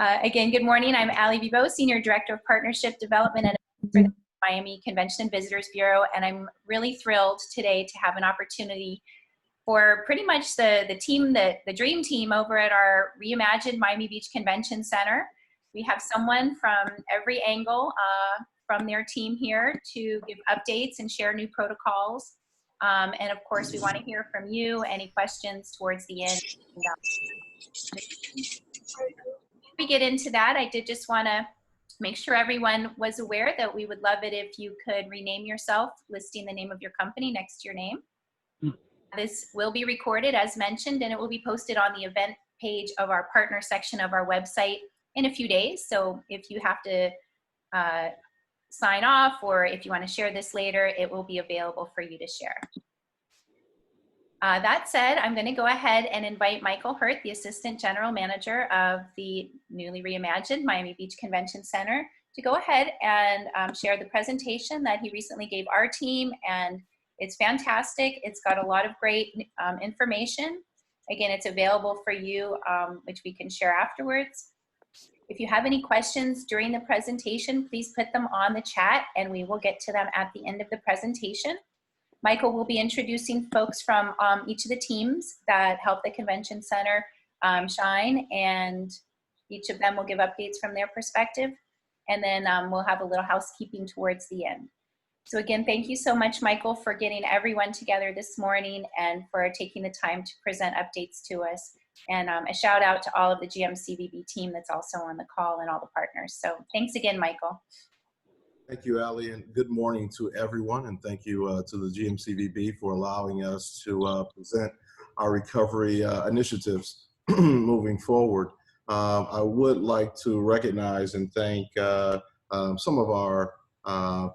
Again, good morning. I'm Ali Vivo, Senior Director of Partnership Development and for the Miami Convention and Visitors Bureau, and I'm really thrilled today to have an opportunity for pretty much the team, the dream team over at our reimagined Miami Beach Convention Center. We have someone from every angle from their team here to give updates and share new protocols. And of course, we want to hear from you, any questions towards the end. Before we get into that, I did just want to make sure everyone was aware that we would love it if you could rename yourself, listing the name of your company next to your name. This will be recorded as mentioned, and it will be posted on the event page of our partner section of our website in a few days. So if you have to sign off, or if you want to share this later, it will be available for you to share. That said, I'm going to go ahead and invite Michael Hurt, the Assistant General Manager of the newly reimagined Miami Beach Convention Center, to go ahead and share the presentation that he recently gave our team. And it's fantastic. It's got a lot of great information. Again, it's available for you, which we can share afterwards. If you have any questions during the presentation, please put them on the chat and we will get to them at the end of the presentation. Michael will be introducing folks from each of the teams that help the Convention Center shine, and each of them will give updates from their perspective. And then we'll have a little housekeeping towards the end. So again, thank you so much, Michael, for getting everyone together this morning and for taking the time to present updates to us. And a shout out to all of the GMCVB team that's also on the call and all the partners. So thanks again, Michael. Thank you, Ali, and good morning to everyone. And thank you to the GMCVB for allowing us to present our recovery initiatives moving forward. I would like to recognize and thank some of our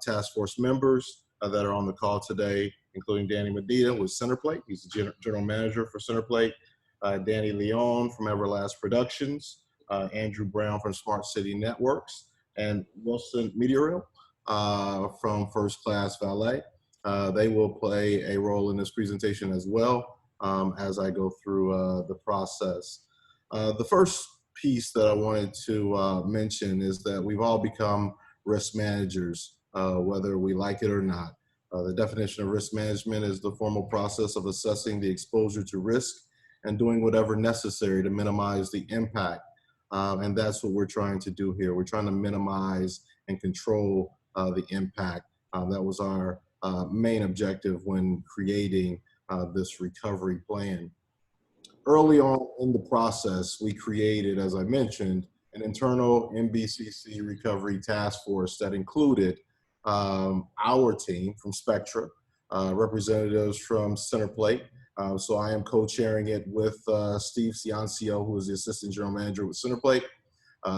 task force members that are on the call today, including Danny Medina with Centerplate. He's the General Manager for Centerplate. Danny Leon from Everlast Productions, Andrew Brown from Smart City Networks, and Wilson Meteorial from First Class Valet. They will play a role in this presentation as well as I go through the process. The first piece that I wanted to mention is that we've all become risk managers, whether we like it or not. The definition of risk management is the formal process of assessing the exposure to risk and doing whatever necessary to minimize the impact. And that's what we're trying to do here. We're trying to minimize and control the impact. That was our main objective when creating this recovery plan. Early on in the process, we created, as I mentioned, an internal MBCC recovery task force that included our team from Spectra, representatives from Centerplate. So I am co-chairing it with Steve Ciancio, who is the Assistant General Manager with Centerplate,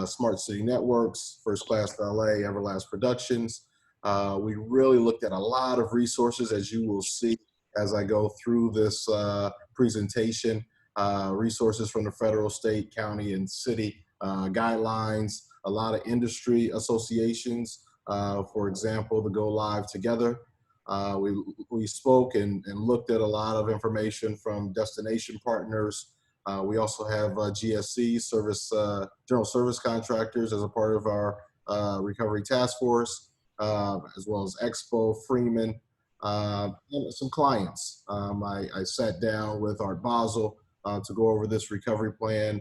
Smart City Networks, First Class Valet, Everlast Productions. We really looked at a lot of resources, as you will see as I go through this presentation, resources from the federal, state, county, and city guidelines, a lot of industry associations, for example, the Go Live Together. We spoke and looked at a lot of information from destination partners. We also have GSC, General Service Contractors, as a part of our recovery task force, as well as Expo, Freeman, and some clients. I sat down with Art Basel to go over this recovery plan,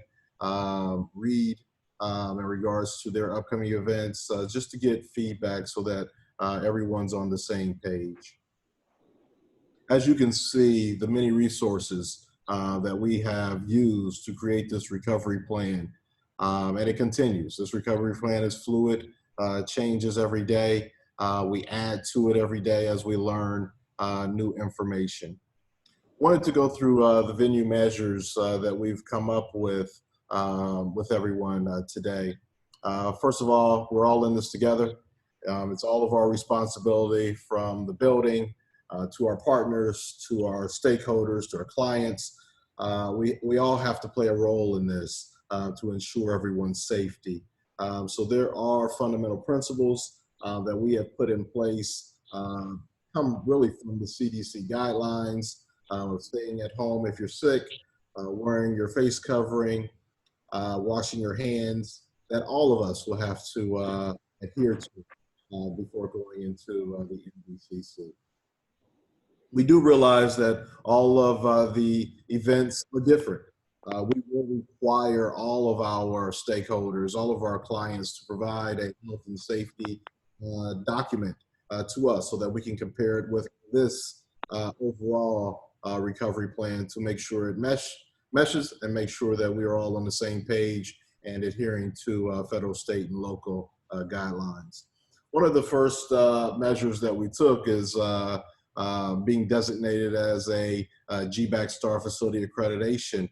read in regards to their upcoming events, just to get feedback so that everyone's on the same page. As you can see, the many resources that we have used to create this recovery plan, and it continues. This recovery plan is fluid, changes every day. We add to it every day as we learn new information. Wanted to go through the venue measures that we've come up with everyone today. First of all, we're all in this together. It's all of our responsibility, from the building to our partners, to our stakeholders, to our clients. We all have to play a role in this to ensure everyone's safety. So there are fundamental principles that we have put in place, come really from the CDC guidelines, staying at home if you're sick, wearing your face covering, washing your hands, that all of us will have to adhere to before going into the MBCC. We do realize that all of the events are different. We will require all of our stakeholders, all of our clients to provide a health and safety document to us so that we can compare it with this overall recovery plan to make sure it meshes and make sure that we are all on the same page and adhering to federal, state, and local guidelines. One of the first measures that we took is being designated as a GBAC Star Facility Accreditation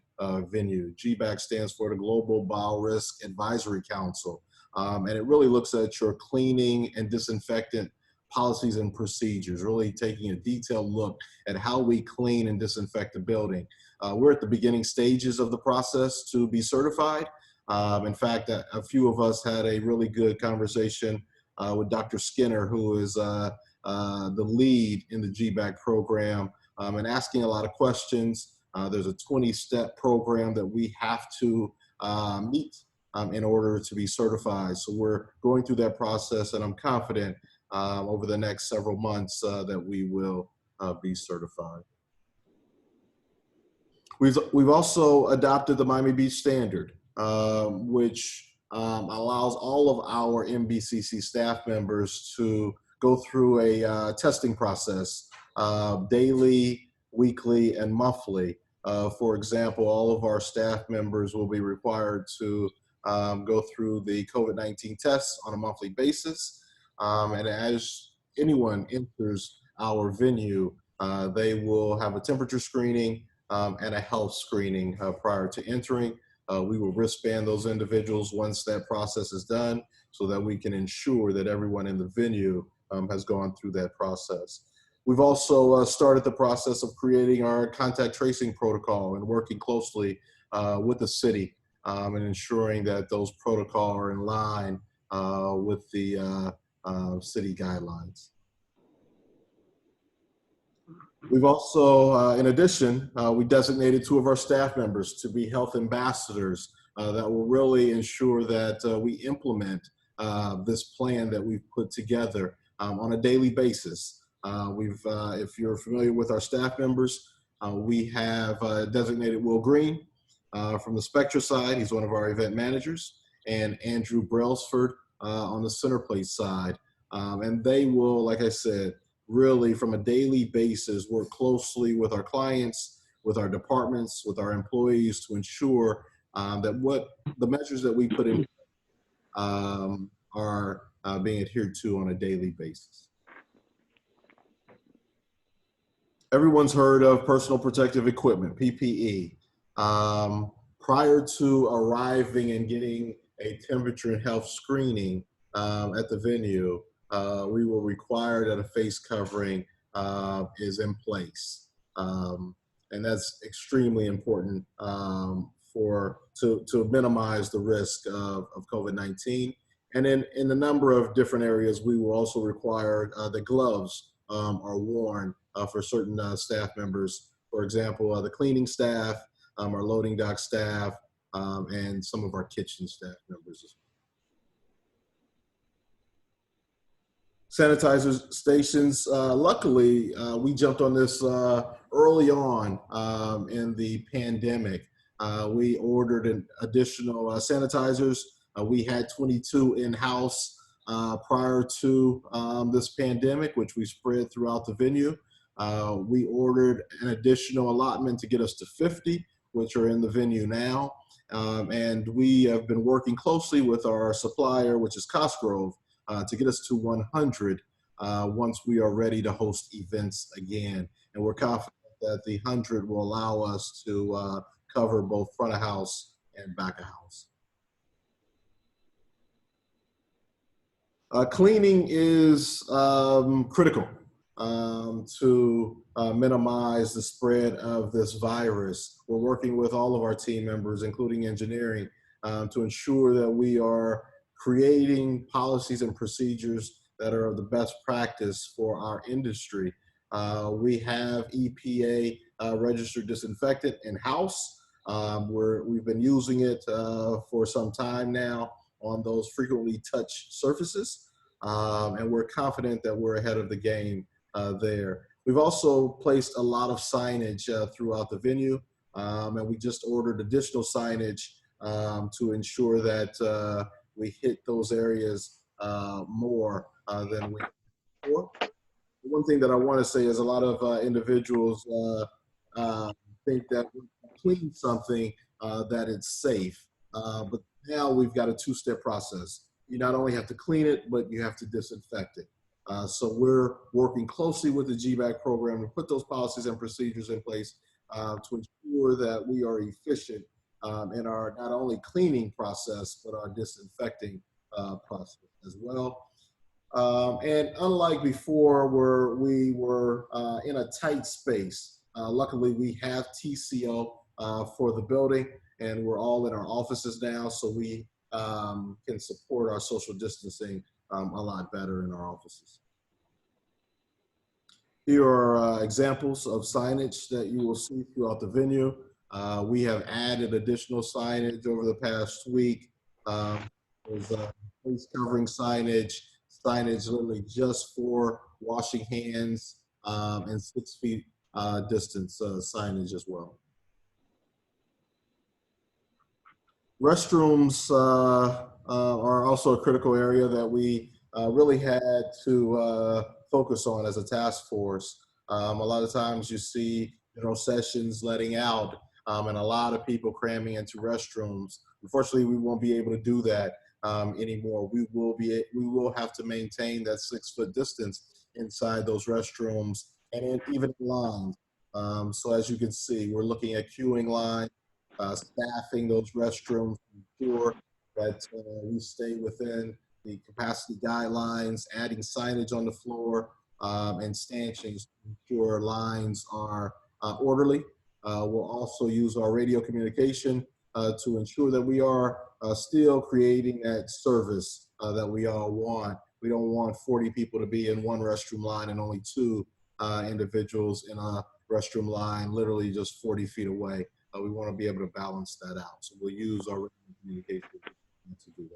venue. GBAC stands for the Global Biorisk Advisory Council, and it really looks at your cleaning and disinfectant policies and procedures, really taking a detailed look at how we clean and disinfect the building. We're at the beginning stages of the process to be certified. In fact, a few of us had a really good conversation with Dr. Skinner, who is the lead in the GBAC program, and asking a lot of questions. There's a 20-step program that we have to meet in order to be certified. So we're going through that process, and I'm confident over the next several months that we will be certified. We've also adopted the Miami Beach Standard, which allows all of our MBCC staff members to go through a testing process daily, weekly, and monthly. For example, all of our staff members will be required to go through the COVID-19 tests on a monthly basis. And as anyone enters our venue, they will have a temperature screening and a health screening prior to entering. We will wristband those individuals once that process is done so that we can ensure that everyone in the venue has gone through that process. We've also started the process of creating our contact tracing protocol and working closely with the city and ensuring that those protocols are in line with the city guidelines. We've also, in addition, we designated 2 of our staff members to be health ambassadors that will really ensure that we implement this plan that we've put together on a daily basis. If you're familiar with our staff members, we have designated Will Green from the Spectra side. He's one of our event managers, and Andrew Brailsford on the Centerplace side. And they will, like I said, really from a daily basis work closely with our clients, with our departments, with our employees to ensure that what the measures that we put in are being adhered to on a daily basis. Everyone's heard of personal protective equipment, PPE. Prior to arriving and getting a temperature and health screening at the venue, we were required that a face covering is in place. And that's extremely important to minimize the risk of COVID-19. And then in a number of different areas, we will also require that gloves are worn for certain staff members. For example, the cleaning staff, our loading dock staff, and some of our kitchen staff members as well. Sanitizer stations, luckily, we jumped on this early on in the pandemic. We ordered an additional sanitizers. We had 22 in-house prior to this pandemic, which we spread throughout the venue. We ordered an additional allotment to get us to 50, which are in the venue now. And we have been working closely with our supplier, which is Cosgrove, to get us to 100 once we are ready to host events again. And we're confident that the 100 will allow us to cover both front of house and back of house. Cleaning is critical to minimize the spread of this virus. We're working with all of our team members, including engineering, to ensure that we are creating policies and procedures that are of the best practice for our industry. We have EPA registered disinfectant in-house. We've been using it for some time now, on those frequently touched surfaces, and we're confident that we're ahead of the game there. We've also placed a lot of signage throughout the venue, and we just ordered additional signage to ensure that we hit those areas more than we before. One thing that I want to say is a lot of individuals think that when you clean something that it's safe, but now we've got a two-step process. You not only have to clean it, but you have to disinfect it. So we're working closely with the GBAC program to put those policies and procedures in place to ensure that we are efficient in our not only cleaning process, but our disinfecting process as well. And unlike before where we were in a tight space, luckily we have TCO for the building, and we're all in our offices now, so we can support our social distancing a lot better in our offices. Here are examples of signage that you will see throughout the venue. We have added additional signage over the past week. There's face covering signage, literally just for washing hands, and 6 feet distance signage as well. Restrooms are also a critical area that we really had to focus on as a task force. A lot of times you see sessions letting out and a lot of people cramming into restrooms. Unfortunately, we won't be able to do that anymore. We will have to maintain that 6 foot distance inside those restrooms and even in lines. So as you can see, we're looking at queuing lines, staffing those restrooms to ensure that we stay within the capacity guidelines, adding signage on the floor, and stanchions to ensure lines are orderly. We'll also use our radio communication to ensure that we are still creating that service that we all want. We don't want 40 people to be in one restroom line and only 2 individuals in a restroom line literally just 40 feet away. We want to be able to balance that out. So we'll use our radio communication to do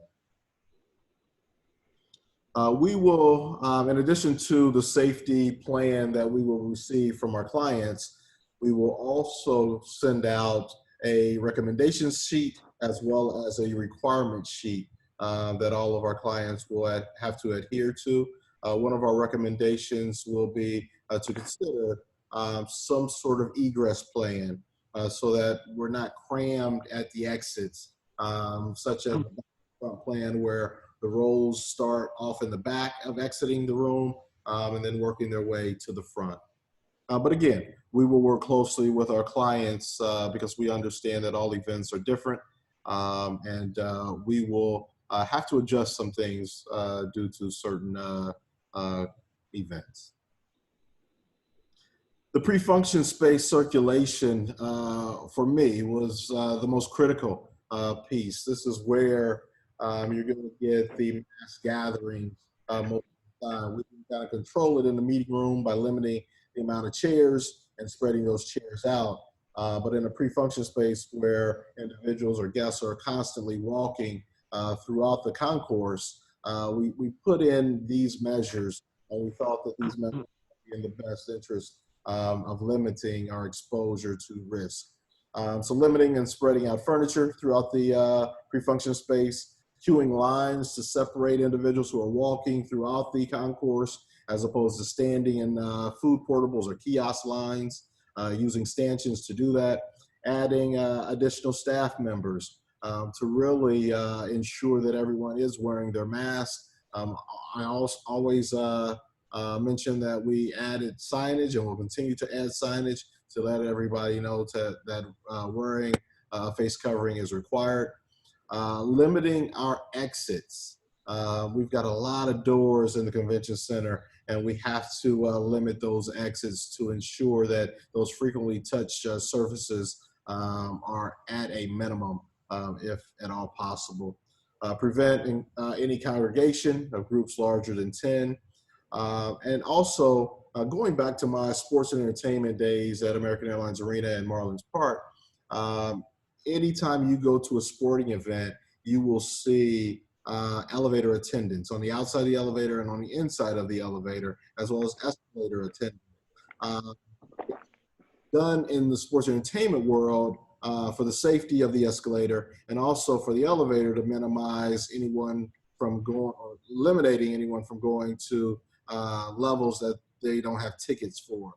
that. We will, in addition to the safety plan that we will receive from our clients, we will also send out a recommendation sheet as well as a requirement sheet that all of our clients will have to adhere to. One of our recommendations will be to consider some sort of egress plan so that we're not crammed at the exits, such as the front plan where the rows start off in the back of exiting the room and then working their way to the front. But again, we will work closely with our clients because we understand that all events are different, and we will have to adjust some things due to certain events. The pre-function space circulation for me was the most critical piece. This is where you're going to get the mass gatherings most of the time. We can kind of control it in the meeting room by limiting the amount of chairs and spreading those chairs out. But in a pre-function space where individuals or guests are constantly walking throughout the concourse, we put in these measures, and we thought that these measures would be in the best interest of limiting our exposure to risk. So limiting and spreading out furniture throughout the pre-function space, queuing lines to separate individuals who are walking throughout the concourse as opposed to standing in food portables or kiosk lines, using stanchions to do that, adding additional staff members to really ensure that everyone is wearing their mask. I also always mention that we added signage and will continue to add signage to let everybody know that wearing a face covering is required. Limiting our exits. We've got a lot of doors in the convention center, and we have to limit those exits to ensure that those frequently touched surfaces are at a minimum, if at all possible. Preventing any congregation of groups larger than 10. And also, going back to my sports and entertainment days at American Airlines Arena and Marlins Park, anytime you go to a sporting event, you will see elevator attendants on the outside of the elevator and on the inside of the elevator, as well as escalator attendants. Done in the sports entertainment world for the safety of the escalator and also for the elevator to minimize anyone from going or eliminating anyone from going to levels that they don't have tickets for.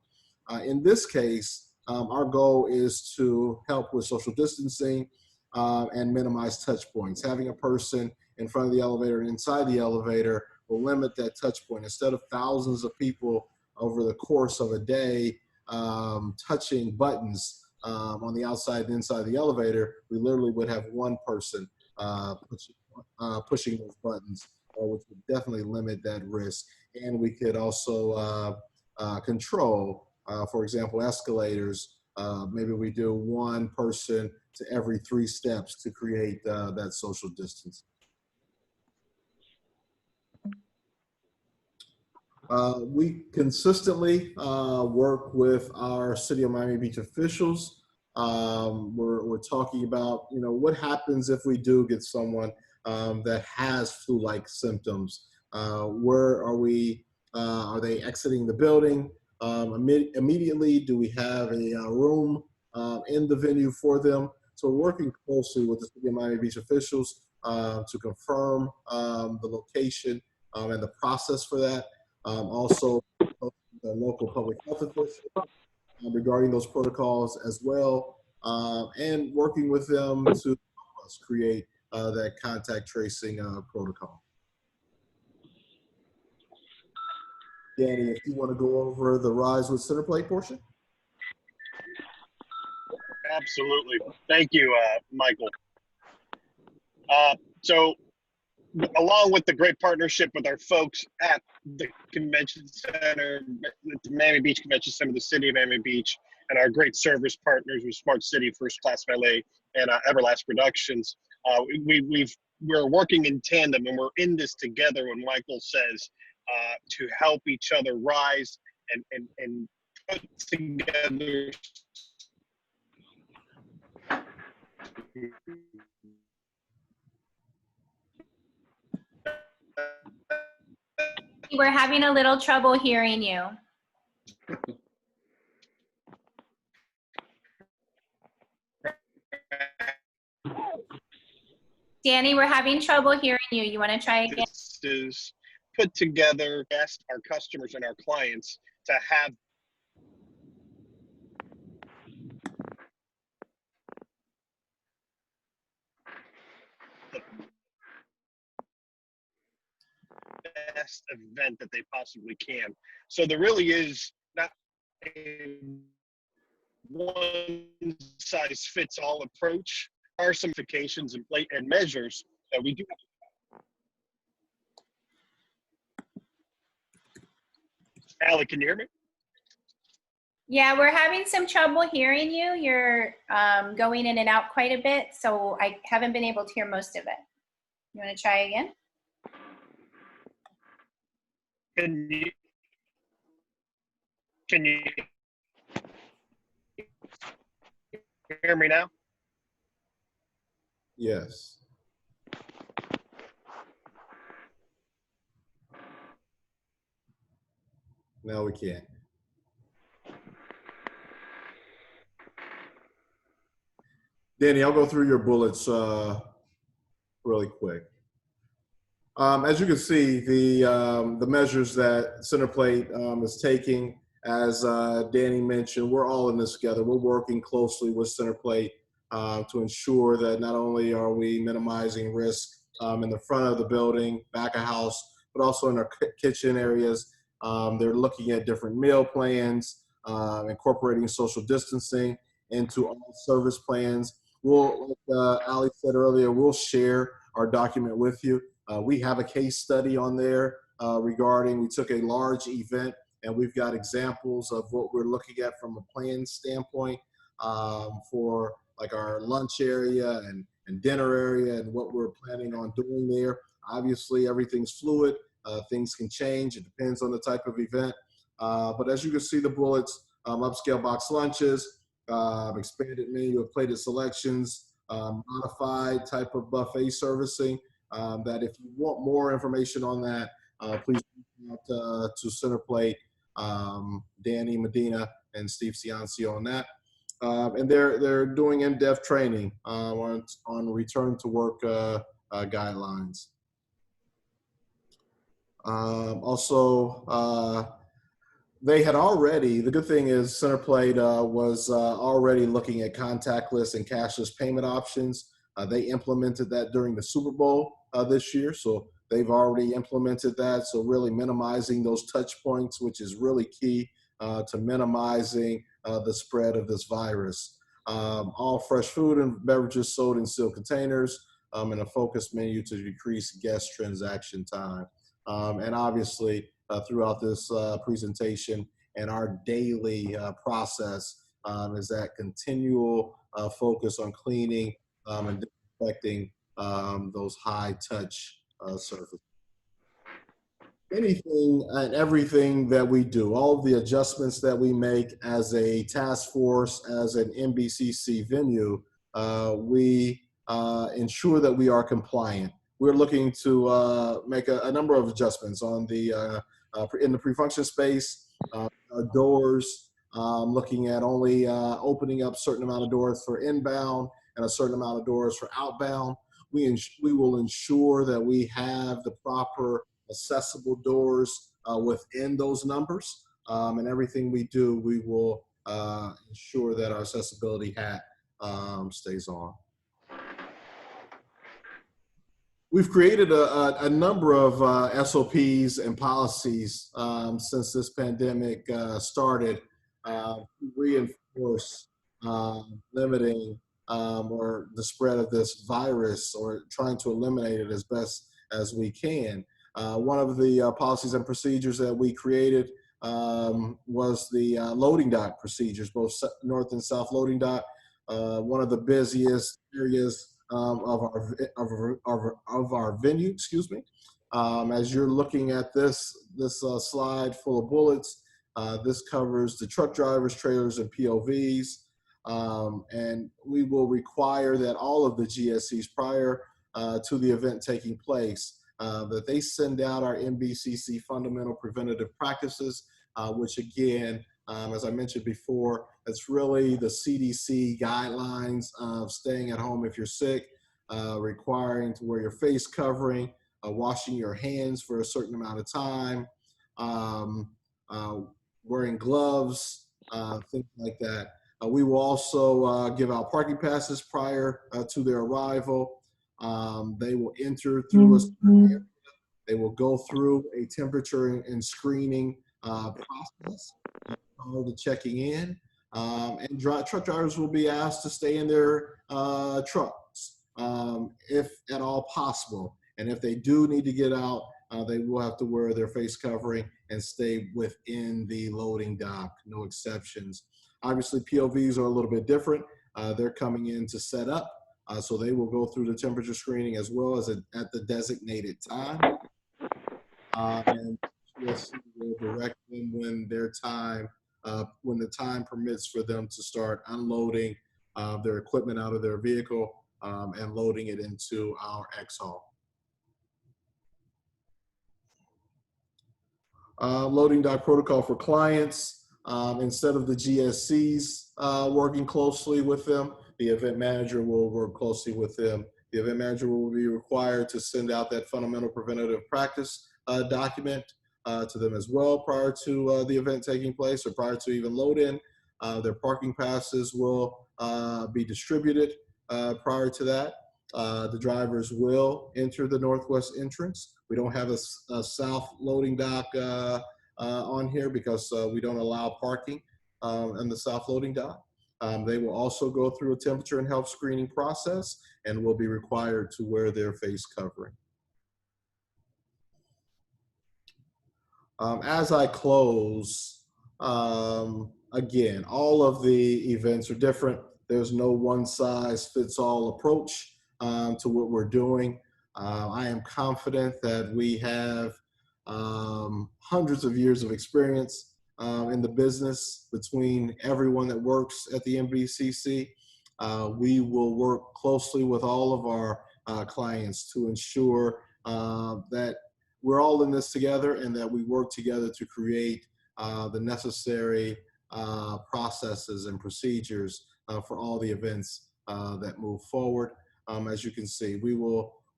In this case, our goal is to help with social distancing and minimize touch points. Having a person in front of the elevator and inside the elevator will limit that touch point. Instead of thousands of people over the course of a day touching buttons on the outside and inside the elevator, we literally would have one person pushing those buttons, which would definitely limit that risk. And we could also control, for example, escalators. Maybe we do one person to every 3 steps to create that social distance. We consistently work with our City of Miami Beach officials. We're talking about, what happens if we do get someone that has flu-like symptoms? Where are we? Are they exiting the building immediately? Do we have a room in the venue for them? So we're working closely with the City of Miami Beach officials to confirm the location and the process for that. Also, the local public health officials regarding those protocols as well, and working with them to help us create that contact tracing protocol. Danny, if you want to go over the Rise with Centerplate portion. Absolutely. Thank you, Michael. So along with the great partnership with our folks at the Convention Center, the Miami Beach Convention Center, the City of Miami Beach, and our great service partners with Smart City, First Class Valet, and Everlast Productions, we're working in tandem, and we're in this together when Michael says to help each other rise and put together We're having a little trouble hearing you. Danny, we're having trouble hearing you. You want to try again? This is put together, ask our customers and our clients to have the best event that they possibly can. So there really is not a one-size-fits-all approach. There are some modifications and measures that we do. Allie, can you hear me? Yeah, we're having some trouble hearing you. You're going in and out quite a bit, so I haven't been able to hear most of it. You want to try again? Can you hear me now? Yes. Now we can. Danny, I'll go through your bullets really quick. As you can see, the measures that Centerplate is taking, as Danny mentioned, we're all in this together. We're working closely with Centerplate to ensure that not only are we minimizing risk in the front of the building, back of house, but also in our kitchen areas. They're looking at different meal plans, incorporating social distancing into all service plans. We'll, like Ali said earlier, we'll share our document with you. We have a case study on there regarding, we took a large event and we've got examples of what we're looking at from a plan standpoint for like our lunch area and dinner area and what we're planning on doing there. Obviously, everything's fluid. Things can change. It depends on the type of event. But as you can see, the bullets, upscale box lunches, expanded menu of plated selections, modified type of buffet servicing, that if you want more information on that, please reach out to Centerplate, Danny Medina and Steve Ciancio on that. And they're doing in-depth training on return to work guidelines. They had already, the good thing is Centerplate was already looking at contactless and cashless payment options. They implemented that during the Super Bowl this year, so they've already implemented that. So really minimizing those touch points, which is really key to minimizing the spread of this virus. All fresh food and beverages sold in sealed containers, and a focused menu to decrease guest transaction time. And obviously, throughout this presentation and our daily process is that continual focus on cleaning and disinfecting those high touch surfaces. Anything and everything that we do, all of the adjustments that we make as a task force, as an MBCC venue, we ensure that we are compliant. We're looking to make a number of adjustments on the in the pre-function space, our doors, looking at only opening up a certain amount of doors for inbound and a certain amount of doors for outbound. We will ensure that we have the proper accessible doors within those numbers, and everything we do, we will ensure that our accessibility hat stays on. We've created a number of SOPs and policies since this pandemic started to reinforce limiting or the spread of this virus, or trying to eliminate it as best as we can. One of the policies and procedures that we created was the loading dock procedures, both north and south loading dock. One of the busiest areas of our venue, excuse me. As you're looking at this slide full of bullets, this covers the truck drivers, trailers, and POVs. And we will require that all of the GSCs prior to the event taking place, that they send out our MBCC fundamental preventative practices, which again, as I mentioned before, it's really the CDC guidelines of staying at home if you're sick, requiring to wear your face covering, washing your hands for a certain amount of time, wearing gloves, things like that. We will also give out parking passes prior to their arrival. They will enter through they will go through a temperature and screening process prior to checking in. And truck drivers will be asked to stay in their trucks if at all possible. And if they do need to get out, they will have to wear their face covering and stay within the loading dock, no exceptions. Obviously, POVs are a little bit different. They're coming in to set up, so they will go through the temperature screening as well as at the designated time. And GSC will direct them when when the time permits for them to start unloading their equipment out of their vehicle and loading it into our X-Haul. Loading dock protocol for clients. Instead of the GSCs working closely with them, the event manager will work closely with them. The event manager will be required to send out that fundamental preventative practice document to them as well prior to the event taking place, or prior to even load in. Their parking passes will be distributed prior to that. The drivers will enter the northwest entrance. We don't have a south loading dock on here because we don't allow parking in the south loading dock. They will also go through a temperature and health screening process and will be required to wear their face covering. As I close, again, all of the events are different. There's no one size fits all approach to what we're doing. I am confident that we have hundreds of years of experience in the business between everyone that works at the MBCC. We will work closely with all of our clients to ensure that we're all in this together and that we work together to create the necessary processes and procedures for all the events that move forward. As you can see,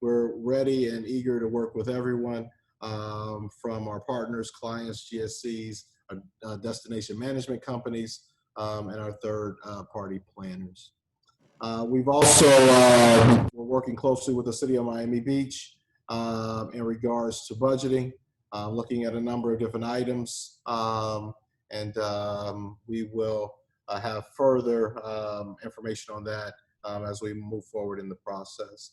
we're ready and eager to work with everyone, from our partners, clients, GSCs, destination management companies, and our third-party planners. We've also, we're working closely with the City of Miami Beach in regards to budgeting, looking at a number of different items, and we will have further information on that as we move forward in the process.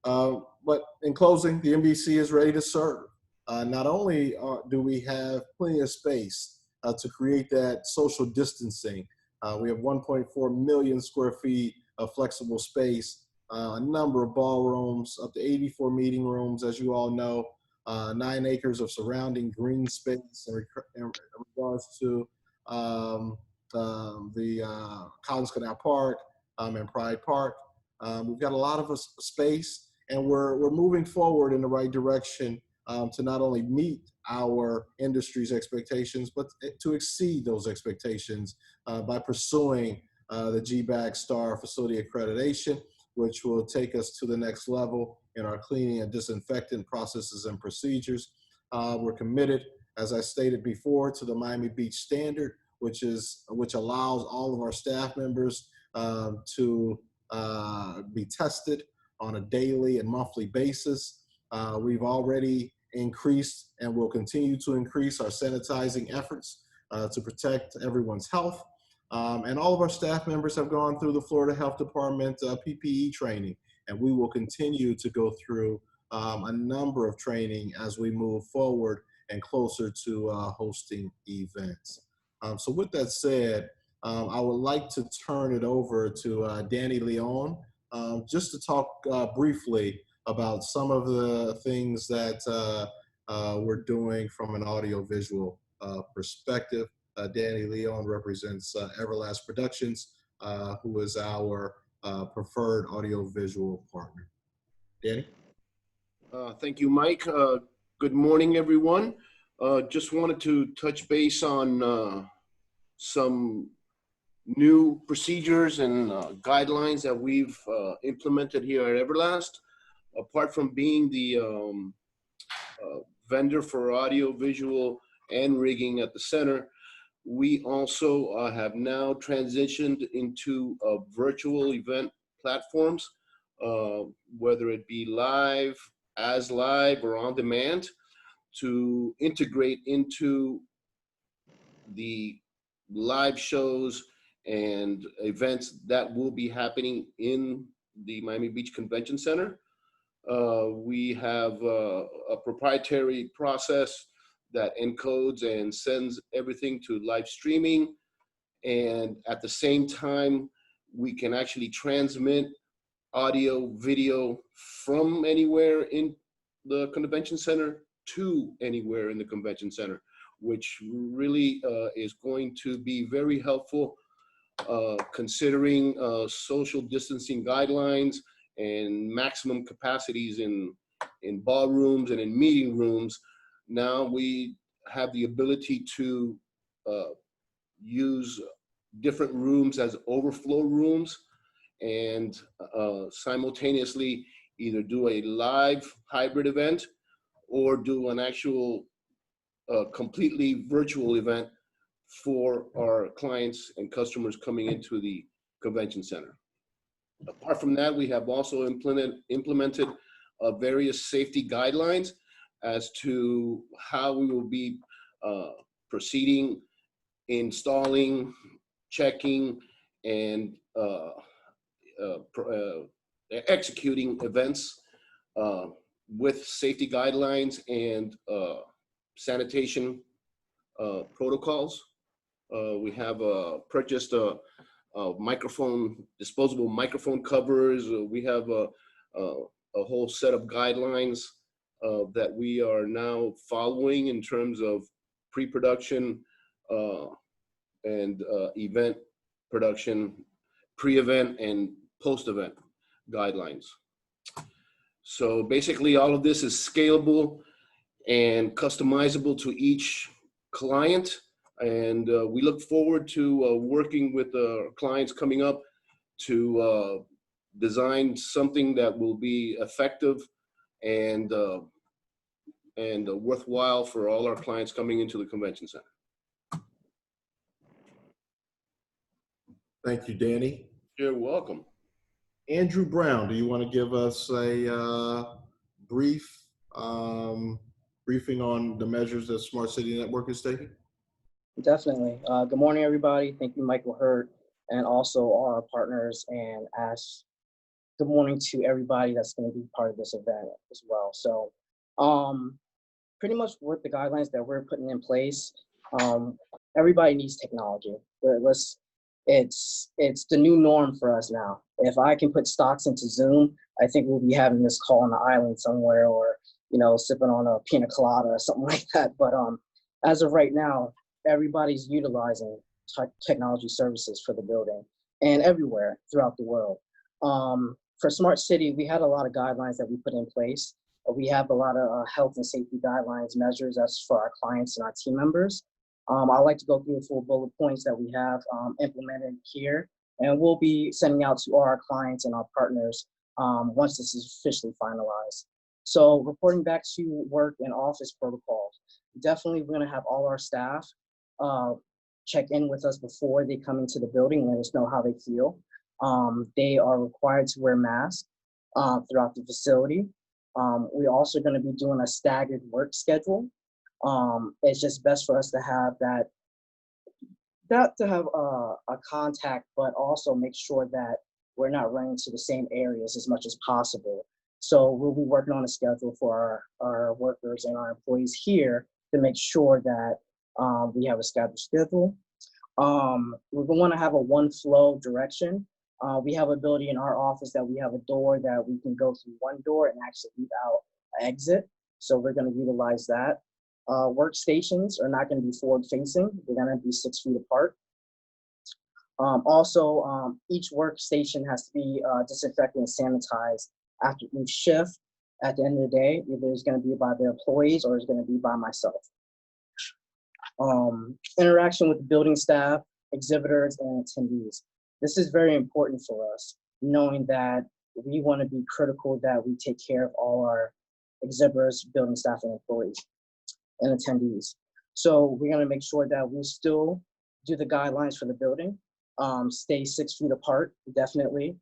But in closing, the MBC is ready to serve. Not only do we have plenty of space to create that social distancing, we have 1.4 million square feet of flexible space, a number of ballrooms, up to 84 meeting rooms, as you all know, 9 acres of surrounding green space in regards to the Collins Canal Park and Pride Park. We've got a lot of space, and we're moving forward in the right direction to not only meet our industry's expectations, but to exceed those expectations by pursuing the GBAC Star Facility Accreditation, which will take us to the next level in our cleaning and disinfectant processes and procedures. We're committed, as I stated before, to the Miami Beach Standard, which allows all of our staff members to be tested on a daily and monthly basis. We've already increased and will continue to increase our sanitizing efforts to protect everyone's health. And all of our staff members have gone through the Florida Health Department PPE training, and we will continue to go through a number of training as we move forward and closer to hosting events. So with that said, I would like to turn it over to Danny Leon just to talk briefly about some of the things that we're doing from an audiovisual perspective. Danny Leon represents Everlast Productions, who is our preferred audiovisual partner. Danny? Thank you, Mike. Good morning, everyone. Just wanted to touch base on some new procedures and guidelines that we've implemented here at Everlast. Apart from being the vendor for audio, visual, and rigging at the center, we also have now transitioned into virtual event platforms, whether it be live, as live, or on demand, to integrate into the live shows and events that will be happening in the Miami Beach Convention Center. We have a proprietary process that encodes and sends everything to live streaming. And at the same time, we can actually transmit audio, video from anywhere in the convention center to anywhere in the convention center, which really is going to be very helpful considering social distancing guidelines and maximum capacities in ballrooms and in meeting rooms. Now we have the ability to use different rooms as overflow rooms and simultaneously either do a live hybrid event or do an actual completely virtual event for our clients and customers coming into the convention center. Apart from that, we have also implemented various safety guidelines as to how we will be proceeding, installing, checking, and executing events with safety guidelines and sanitation protocols. We have purchased disposable microphone covers. We have a whole set of guidelines that we are now following in terms of pre-production and event production, pre-event and post-event guidelines. So basically all of this is scalable and customizable to each client. And we look forward to working with clients coming up to design something that will be effective and worthwhile for all our clients coming into the convention center. Thank you, Danny. You're welcome. Andrew Brown, do you want to give us a brief briefing on the measures that Smart City Network is taking? Definitely. Good morning, everybody. Thank you, Michael Hurt, and also all our partners, and Ash. Good morning to everybody that's going to be part of this event as well. So pretty much with the guidelines that we're putting in place, everybody needs technology. It's the new norm for us now. If I can put stocks into Zoom, I think we'll be having this call on the island somewhere, or sipping on a pina colada or something like that. But as of right now, everybody's utilizing technology services for the building and everywhere throughout the world. For Smart City, we had a lot of guidelines that we put in place. We have a lot of health and safety guidelines, measures that's for our clients and our team members. I'd like to go through the full bullet points that we have implemented here, and we'll be sending out to all our clients and our partners once this is officially finalized. So reporting back to work and office protocols, definitely we're gonna have all our staff check in with us before they come into the building and let us know how they feel. They are required to wear masks throughout the facility. We're also gonna be doing a staggered work schedule. It's just best for us to have not to have a contact, but also make sure that we're not running to the same areas as much as possible. So we'll be working on a schedule for our workers and our employees here to make sure that we have a scheduled schedule. We're going to have a one flow direction. We have ability in our office that we have a door that we can go through one door and actually leave out an exit. So we're going to utilize that. Workstations are not going to be forward facing. They're going to be 6 feet apart. Also, each workstation has to be disinfected and sanitized after each shift. At the end of the day, either it's going to be by the employees or it's going to be by myself. Interaction with the building staff, exhibitors, and attendees. This is very important for us, knowing that we want to be critical that we take care of all our exhibitors, building staff, and employees and attendees. So we're going to make sure that we still do the guidelines for the building, stay 6 feet apart, definitely.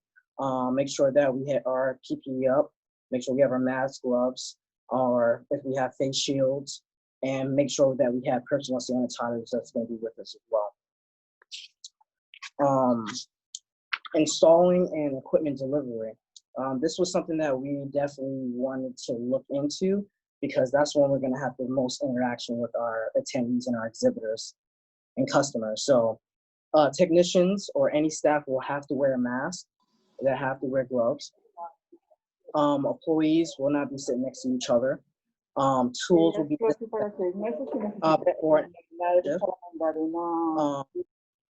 Make sure that we hit our PPE up, make sure we have our masks, gloves, or if we have face shields, and make sure that we have personal sanitizers that's going to be with us as well. Installing and equipment delivery. This was something that we definitely wanted to look into, because that's when we're going to have the most interaction with our attendees and our exhibitors and customers. So technicians or any staff will have to wear a mask. They have to wear gloves. Employees will not be sitting next to each other. Tools will be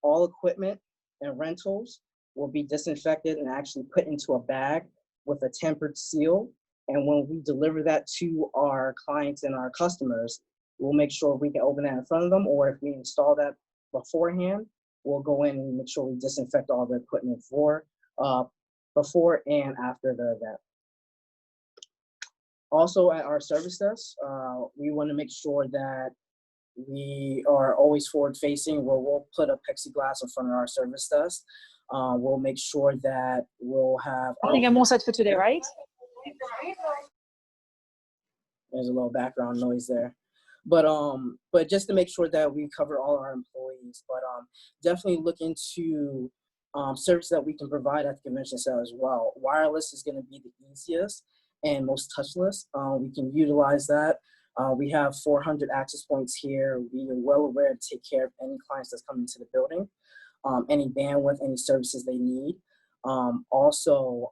all equipment and rentals will be disinfected and actually put into a bag with a tempered seal. And when we deliver that to our clients and our customers, we'll make sure we can open that in front of them, or if we install that beforehand, we'll go in and make sure we disinfect all the equipment before and after the event. Also at our service desk, we want to make sure that we are always forward facing, where we'll put a plexiglass in front of our service desk. We'll make sure that we'll have. I think I'm all set for today, right? There's a little background noise there, but just to make sure that we cover all our employees, but definitely look into service that we can provide at the convention center as well. Wireless is going to be the easiest and most touchless. We can utilize that. We have 400 access points here. We are well aware to take care of any clients that's coming to the building, any bandwidth, any services they need. Also,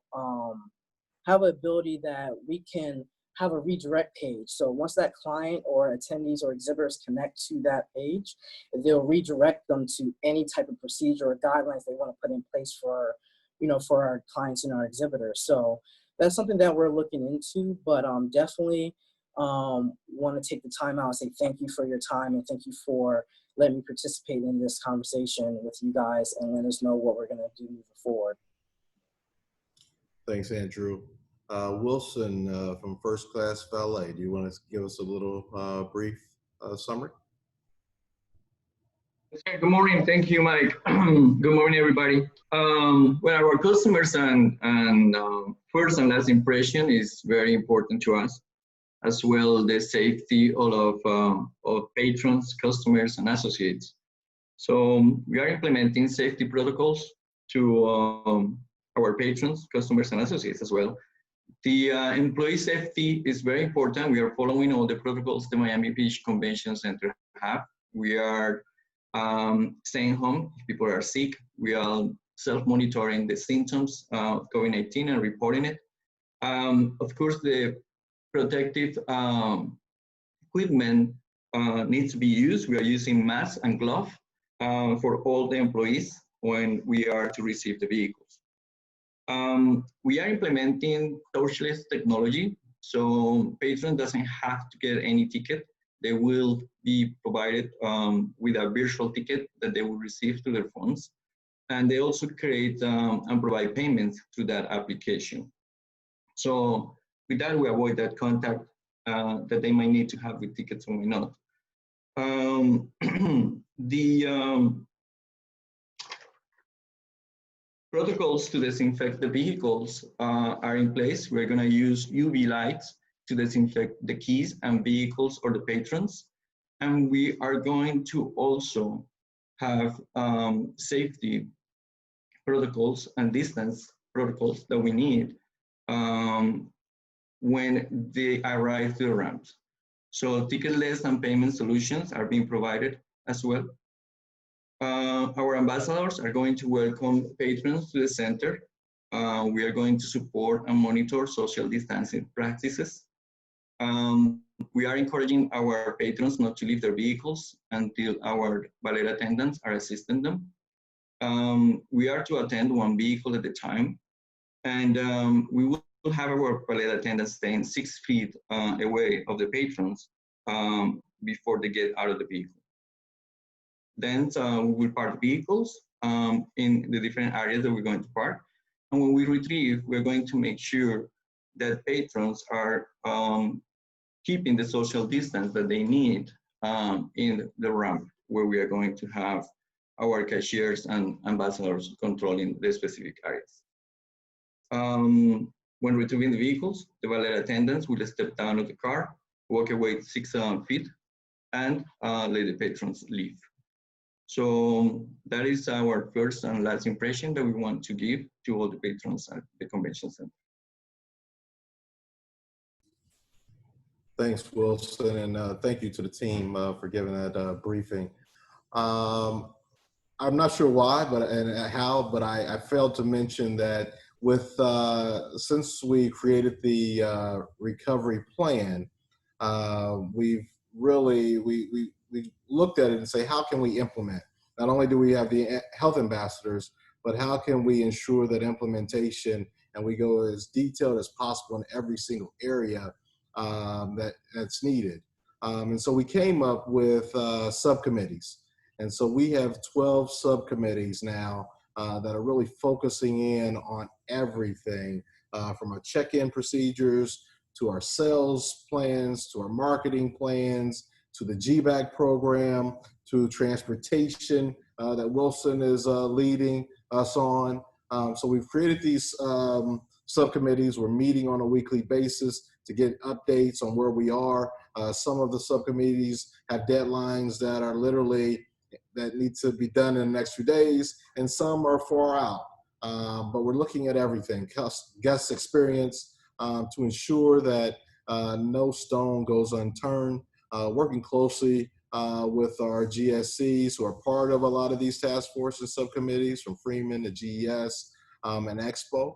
have an ability that we can have a redirect page. So once that client or attendees or exhibitors connect to that page, they'll redirect them to any type of procedure or guidelines they want to put in place for, for our clients and our exhibitors. So that's something that we're looking into, but definitely want to take the time out and say thank you for your time and thank you for letting me participate in this conversation with you guys and let us know what we're going to do moving forward. Thanks, Andrew. Wilson from First Class Valet, do you want to give us a little brief summary? Good morning. Thank you, Mike. Good morning, everybody. Well, our customers and first and last impression is very important to us, as well the safety of patrons, customers, and associates. So we are implementing safety protocols to our patrons, customers, and associates as well. The employee safety is very important. We are following all the protocols the Miami Beach Convention Center have. We are staying home if people are sick. We are self-monitoring the symptoms of COVID-19 and reporting it. Of course, the protective equipment needs to be used. We are using masks and gloves for all the employees when we are to receive the vehicles. We are implementing touchless technology, so patron doesn't have to get any ticket. They will be provided with a virtual ticket that they will receive through their phones. And they also create and provide payments through that application. So with that, we avoid that contact that they might need to have with tickets or may not. The protocols to disinfect the vehicles are in place. We're going to use UV lights to disinfect the keys and vehicles or the patrons. And we are going to also have safety protocols and distance protocols that we need when they arrive to the ramps. So ticketless and payment solutions are being provided as well. Our ambassadors are going to welcome patrons to the center. We are going to support and monitor social distancing practices. We are encouraging our patrons not to leave their vehicles until our valet attendants are assisting them. We are to attend one vehicle at a time, and we will have our valet attendants staying 6 feet away of the patrons before they get out of the vehicle. Then we will park vehicles in the different areas that we're going to park. And when we retrieve, we're going to make sure that patrons are keeping the social distance that they need in the ramp where we are going to have our cashiers and ambassadors controlling the specific areas. When retrieving the vehicles, the valet attendants will step down of the car, walk away 6 feet, and let the patrons leave. So that is our first and last impression that we want to give to all the patrons at the convention center. Thanks, Wilson, and thank you to the team for giving that briefing. I'm not sure why, and how, but I failed to mention that with since we created the recovery plan, we've really we looked at it and say, how can we implement? Not only do we have the health ambassadors, but how can we ensure that implementation and we go as detailed as possible in every single area that's needed. And so we came up with subcommittees. And so we have 12 subcommittees now that are really focusing in on everything from our check-in procedures to our sales plans, to our marketing plans, to the GBAC program, to transportation that Wilson is leading us on. So we've created these subcommittees. We're meeting on a weekly basis to get updates on where we are. Some of the subcommittees have deadlines that are literally that need to be done in the next few days, and some are far out. But we're looking at everything, guest experience, to ensure that no stone goes unturned, working closely with our GSCs who are part of a lot of these task forces subcommittees from Freeman to GES and Expo.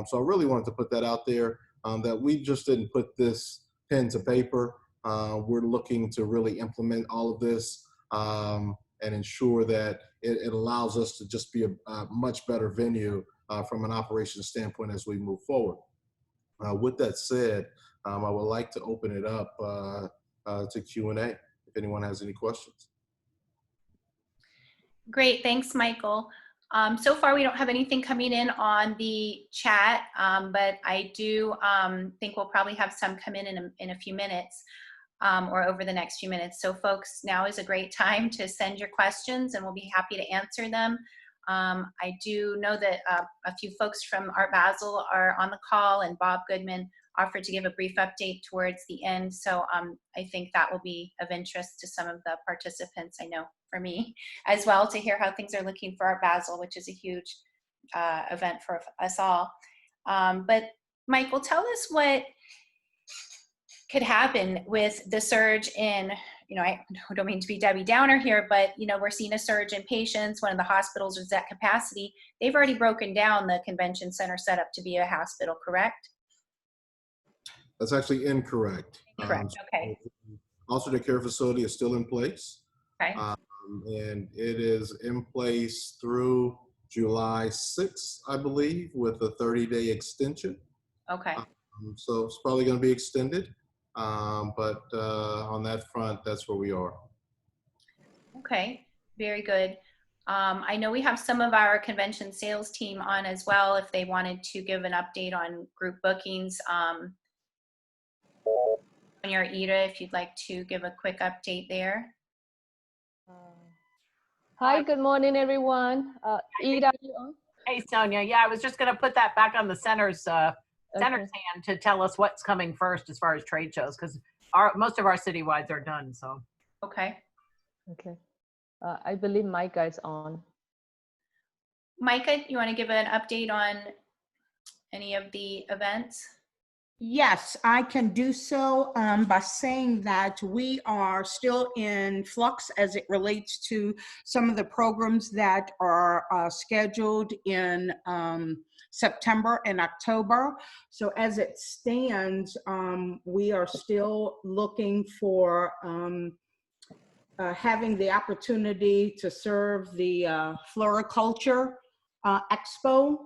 So I really wanted to put that out there, that we just didn't put this pen to paper. We're looking to really implement all of this and ensure that it allows us to just be a much better venue from an operations standpoint as we move forward. With that said, I would like to open it up to Q&A if anyone has any questions. Great, thanks, Michael. So far, we don't have anything coming in on the chat, but I do think we'll probably have some come in a few minutes or over the next few minutes. So folks, now is a great time to send your questions and we'll be happy to answer them. I do know that a few folks from Art Basel are on the call, and Bob Goodman offered to give a brief update towards the end. So I think that will be of interest to some of the participants, I know for me as well, to hear how things are looking for Art Basel, which is a huge event for us all. But Michael, tell us what could happen with the surge in, I don't mean to be Debbie Downer here, but we're seeing a surge in patients. One of the hospitals is at capacity. They've already broken down the convention center setup to be a hospital, correct? That's actually incorrect. Correct. Okay. Alternate care facility is still in place. Okay. And it is in place through July 6th, I believe, with a 30-day extension. Okay. So it's probably going to be extended. But on that front, that's where we are. Okay, very good. I know we have some of our convention sales team on as well, if they wanted to give an update on group bookings. Sonia or Ida, if you'd like to give a quick update there. Hi, good morning, everyone. Ida, you on? Hey, Sonia. Yeah, I was just going to put that back on the center's hand to tell us what's coming first as far as trade shows, because most of our citywides are done. So. Okay. Okay. I believe Micah is on. Micah, you want to give an update on any of the events? Yes, I can do so by saying that we are still in flux as it relates to some of the programs that are scheduled in September and October. So as it stands, we are still looking for having the opportunity to serve the Floriculture Expo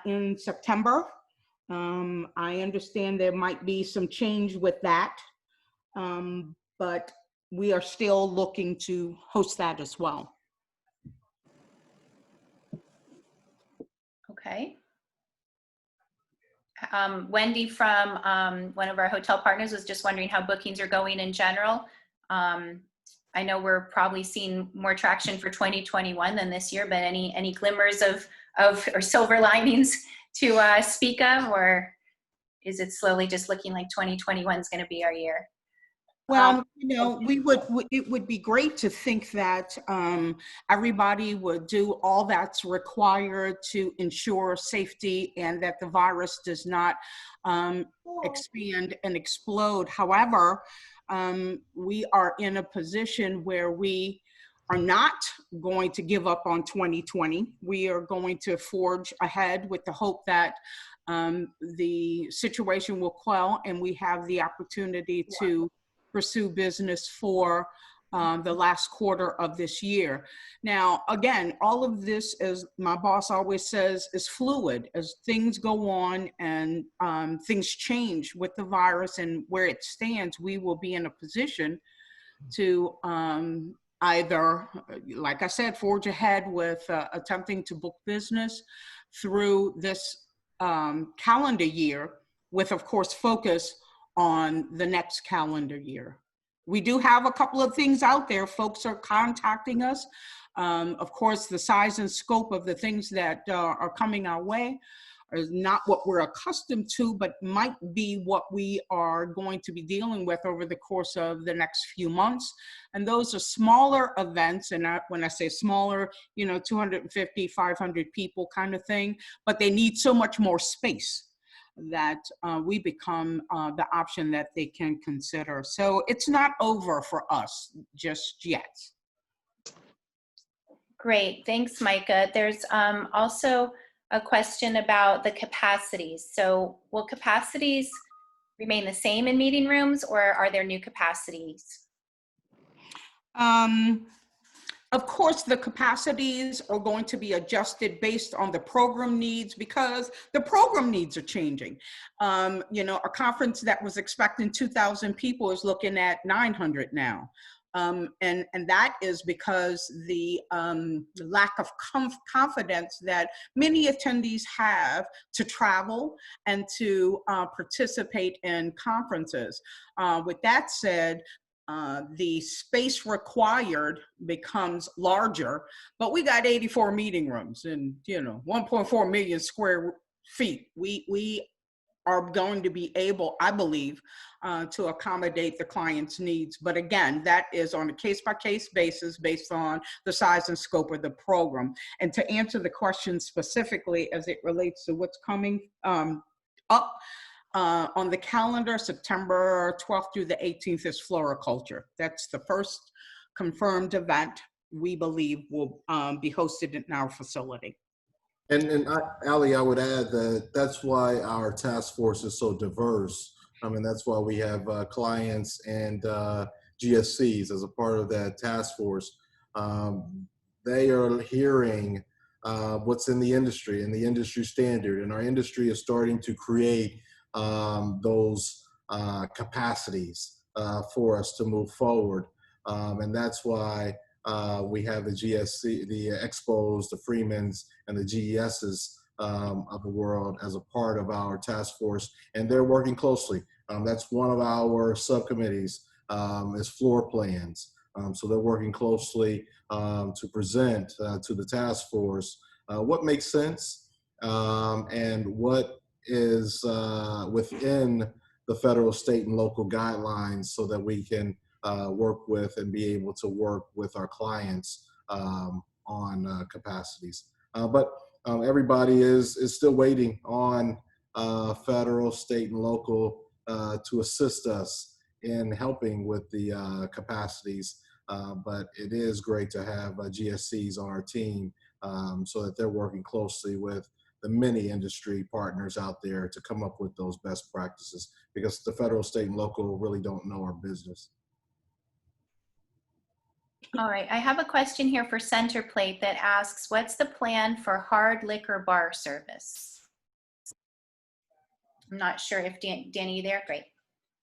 in September. I understand there might be some change with that, but we are still looking to host that as well. Okay. Wendy from one of our hotel partners was just wondering how bookings are going in general. I know we're probably seeing more traction for 2021 than this year, but any glimmers of or silver linings to speak of, or is it slowly just looking like 2021 is going to be our year? Well, it would be great to think that everybody would do all that's required to ensure safety and that the virus does not expand and explode. However, we are in a position where we are not going to give up on 2020. We are going to forge ahead with the hope that the situation will quell and we have the opportunity to pursue business for the last quarter of this year. Now, again, all of this, as my boss always says, is fluid. As things go on and things change with the virus and where it stands, we will be in a position to either, like I said, forge ahead with attempting to book business through this calendar year with, of course, focus on the next calendar year. We do have a couple of things out there. Folks are contacting us. Of course, the size and scope of the things that are coming our way is not what we're accustomed to, but might be what we are going to be dealing with over the course of the next few months. And those are smaller events. And when I say smaller, 250, 500 people kind of thing, but they need so much more space that we become the option that they can consider. So it's not over for us just yet. Great, thanks, Micah. There's also a question about the capacities. So will capacities remain the same in meeting rooms, or are there new capacities? Of course, the capacities are going to be adjusted based on the program needs because the program needs are changing. You know, a conference that was expecting 2,000 people is looking at 900 now. And that is because the lack of confidence that many attendees have to travel and to participate in conferences. With that said, the space required becomes larger, but we got 84 meeting rooms and, you know, 1.4 million square feet. We are going to be able, I believe, to accommodate the client's needs. But again, that is on a case-by-case basis based on the size and scope of the program. And to answer the question specifically as it relates to what's coming up, on the calendar, September 12th through the 18th is Floriculture. That's the first confirmed event we believe will be hosted in our facility. And Ali, I would add that that's why our task force is so diverse. I mean, that's why we have clients and GSCs as a part of that task force. They are hearing what's in the industry and the industry standard, and our industry is starting to create those capacities for us to move forward. And that's why we have the GSC, the Expos, the Freemans, and the GESs of the world as a part of our task force, and they're working closely. That's one of our subcommittees is floor plans. So they're working closely to present to the task force what makes sense and what is within the federal, state, and local guidelines so that we can work with and be able to work with our clients on capacities. But everybody is still waiting on federal, state, and local to assist us in helping with the capacities. But it is great to have GSCs on our team so that they're working closely with the many industry partners out there to come up with those best practices, because the federal, state, and local really don't know our business. All right, I have a question here for Centerplate that asks, what's the plan for hard liquor bar service? I'm not sure if Danny, you there? Great.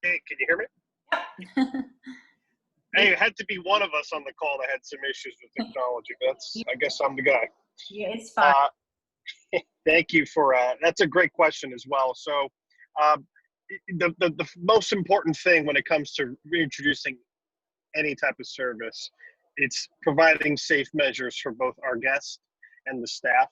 Hey, can you hear me? Hey, it had to be one of us on the call that had some issues with technology. I guess I'm the guy. Yeah, it's fine. Thank you for, that's a great question as well. So the most important thing when it comes to reintroducing any type of service, it's providing safe measures for both our guests and the staff.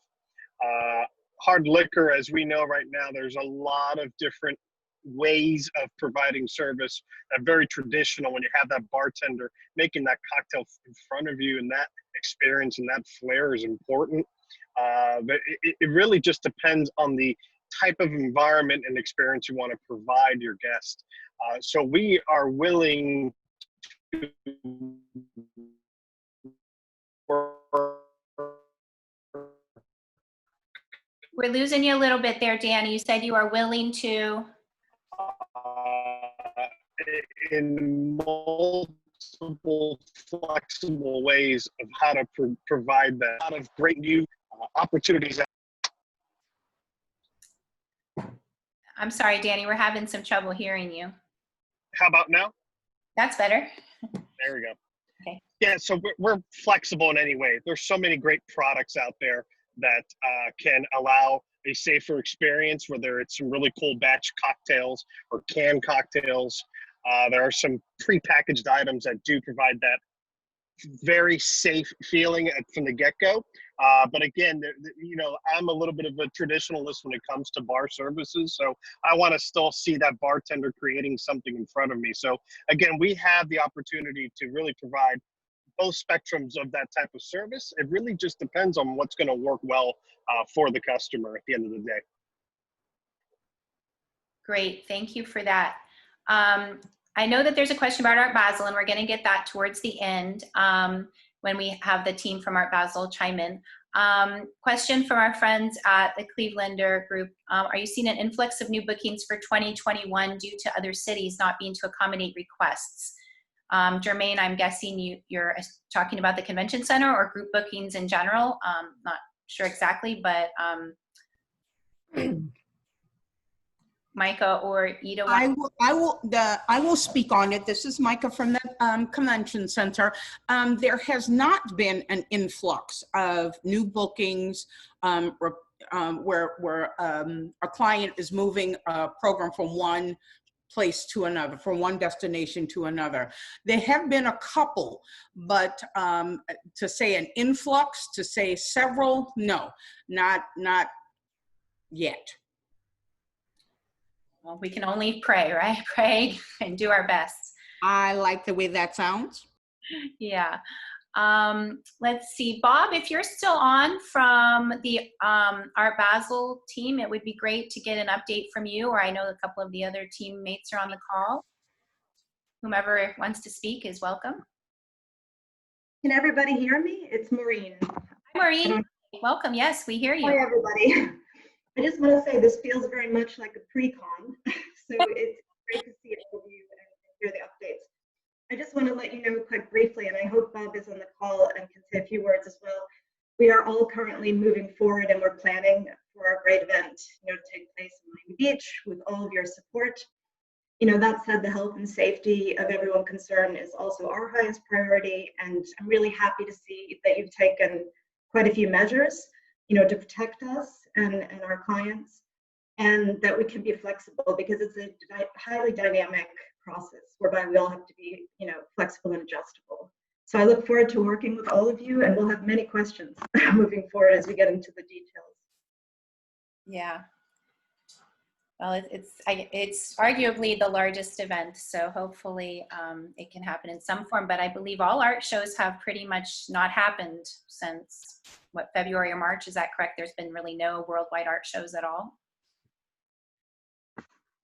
Hard liquor, as we know right now, there's a lot of different ways of providing service that very traditional when you have that bartender making that cocktail in front of you, and that experience and that flair is important. But it really just depends on the type of environment and experience you want to provide your guest. So we are willing to We're losing you a little bit there, Danny. You said you are willing to. In multiple flexible ways of how to provide that. A lot of great new opportunities. I'm sorry, Danny, we're having some trouble hearing you. How about now? That's better. There we go. Okay. Yeah, so we're flexible in any way. There's so many great products out there that can allow a safer experience, whether it's some really cool batch cocktails or canned cocktails. There are some prepackaged items that do provide that very safe feeling from the get-go. But again, you know, I'm a little bit of a traditionalist when it comes to bar services. So I want to still see that bartender creating something in front of me. So again, we have the opportunity to really provide both spectrums of that type of service. It really just depends on what's going to work well for the customer at the end of the day. Great, thank you for that. I know that there's a question about Art Basel, and we're going to get that towards the end when we have the team from Art Basel chime in. Question from our friends at the Clevelander group. Are you seeing an influx of new bookings for 2021 due to other cities not being to accommodate requests? Jermaine, I'm guessing you're talking about the convention center or group bookings in general. Not sure exactly, but Micah or Ida. I will speak on it. This is Micah from the convention center. There has not been an influx of new bookings where a client is moving a program from one place to another, from one destination to another. There have been a couple, but to say an influx, to say several, no, not yet. Well, we can only pray, right? Pray and do our best. I like the way that sounds. Yeah. Let's see, Bob, if you're still on from the Art Basel team, it would be great to get an update from you, or I know a couple of the other teammates are on the call. Whomever wants to speak is welcome. Can everybody hear me? It's Maureen. Hi, Maureen. Welcome. Yes, we hear you. Hi, everybody. I just want to say this feels very much like a pre-con, so it's great to see all of you and hear the updates. I just want to let you know quite briefly, and I hope Bob is on the call and can say a few words as well. We are all currently moving forward and we're planning for our great event, to take place in Miami Beach with all of your support. That said, the health and safety of everyone concerned is also our highest priority, and I'm really happy to see that you've taken quite a few measures, to protect us and our clients, and that we can be flexible because it's a highly dynamic process whereby we all have to be, flexible and adjustable. So I look forward to working with all of you, and we'll have many questions moving forward as we get into the details. Yeah. Well, it's arguably the largest event, so hopefully it can happen in some form. But I believe all art shows have pretty much not happened since, February or March? Is that correct? There's been really no worldwide art shows at all.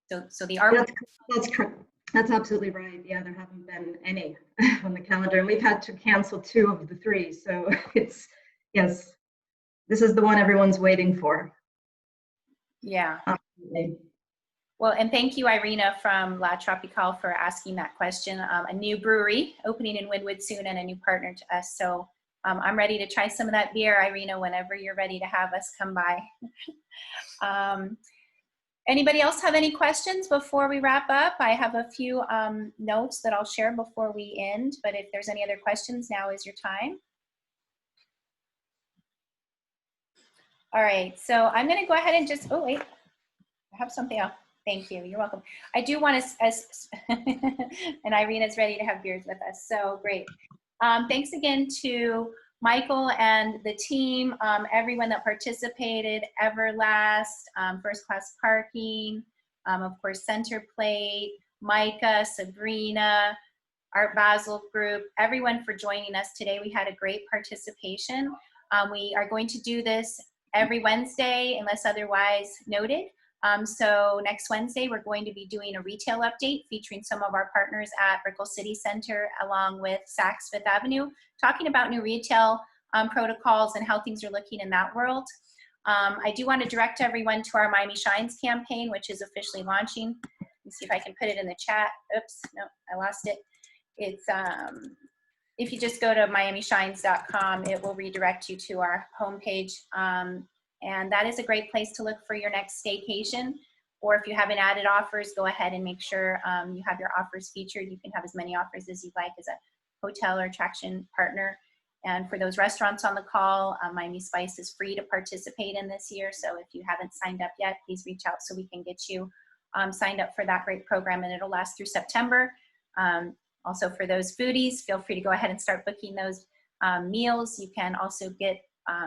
So the art. That's correct. That's absolutely right. Yeah, there haven't been any on the calendar, and we've had to cancel 2 of the 3. So yes, this is the one everyone's waiting for. Yeah. Absolutely. Well, and thank you, Irina from La Tropicale, for asking that question. A new brewery opening in Wynwood soon and a new partner to us. So I'm ready to try some of that beer, Irina, whenever you're ready to have us come by. Anybody else have any questions before we wrap up? I have a few notes that I'll share before we end, but if there's any other questions, now is your time. All right, so I'm gonna go ahead and just, oh wait, I have something else. Thank you, you're welcome. I do want to, and Irina's ready to have beers with us, so great. Thanks again to Michael and the team, everyone that participated, Everlast, First Class Parking, of course, Center Plate, Micah, Sabrina, Art Basel Group, everyone for joining us today. We had a great participation. We are going to do this every Wednesday unless otherwise noted. So next Wednesday, we're going to be doing a retail update featuring some of our partners at Brickell City Center along with Saks Fifth Avenue, talking about new retail protocols and how things are looking in that world. I do want to direct everyone to our Miami Shines campaign, which is officially launching. Let me see if I can put it in the chat. Oops, no, I lost it. It's, if you just go to miamishines.com, it will redirect you to our homepage. And that is a great place to look for your next staycation. Or if you haven't added offers, go ahead and make sure you have your offers featured. You can have as many offers as you'd like as a hotel or attraction partner. And for those restaurants on the call, Miami Spice is free to participate in this year. So if you haven't signed up yet, please reach out so we can get you signed up for that great program, and it'll last through September. Also for those foodies, feel free to go ahead and start booking those meals. You can also get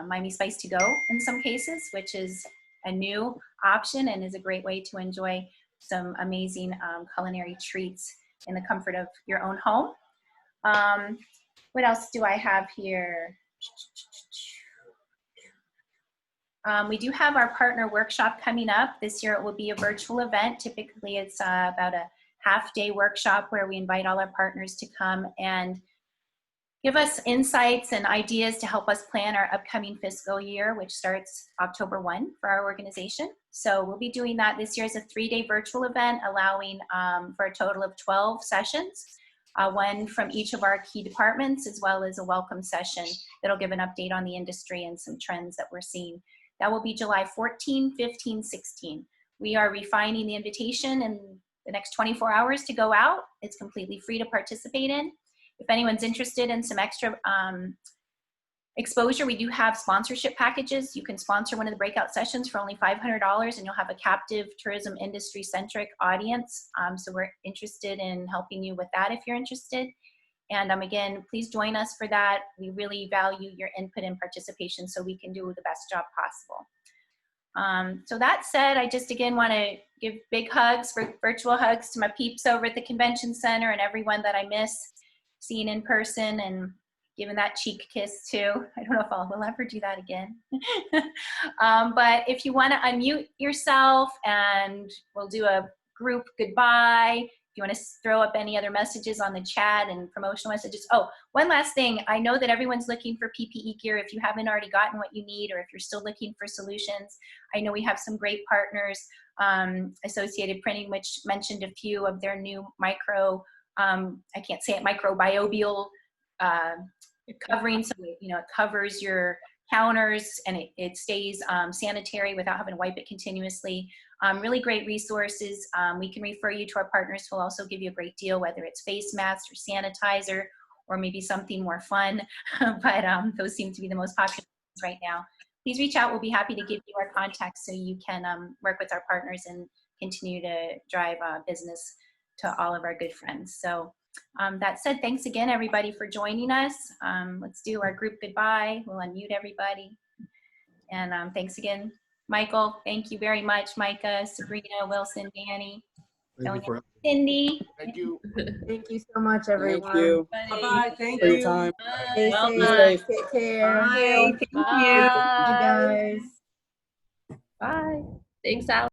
Miami Spice to go in some cases, which is a new option and is a great way to enjoy some amazing culinary treats in the comfort of your own home. What else do I have here? We do have our partner workshop coming up. This year it will be a virtual event. Typically it's about a half-day workshop where we invite all our partners to come and give us insights and ideas to help us plan our upcoming fiscal year, which starts October 1 for our organization. So we'll be doing that this year as a 3-day virtual event, allowing for a total of 12 sessions. one from each of our key departments, as well as a welcome session that'll give an update on the industry and some trends that we're seeing. That will be July 14, 15, 16. We are refining the invitation in the next 24 hours to go out. It's completely free to participate in. If anyone's interested in some extra exposure, we do have sponsorship packages. You can sponsor one of the breakout sessions for only $500 and you'll have a captive tourism industry centric audience. So we're interested in helping you with that if you're interested. And again, please join us for that. We really value your input and participation so we can do the best job possible. So that said, I just again want to give big hugs, virtual hugs to my peeps over at the convention center and everyone that I miss seeing in person, and giving that cheek kiss too. I don't know if we'll ever do that again. But if you want to unmute yourself and we'll do a group goodbye. If you want to throw up any other messages on the chat and promotional messages. Oh, one last thing. I know that everyone's looking for PPE gear. If you haven't already gotten what you need, or if you're still looking for solutions, I know we have some great partners. Associated Printing, which mentioned a few of their new micro, I can't say it, microbial covering. So, it covers your counters and it stays sanitary without having to wipe it continuously. Really great resources. We can refer you to our partners who will also give you a great deal, whether it's face masks or sanitizer, or maybe something more fun. But those seem to be the most popular ones right now. Please reach out. We'll be happy to give you our contacts so you can work with our partners and continue to drive business to all of our good friends. So that said, thanks again, everybody, for joining us. Let's do our group goodbye. We'll unmute everybody. And thanks again, Michael. Thank you very much, Micah, Sabrina, Wilson, Danny, Sonia, Cindy. Thank you. Thank you so much, everyone. Thank you Bye-bye. Thank for your you. time. Stay Well safe. done. Take care. Bye. Bye, guys. Bye. Thanks, Alex.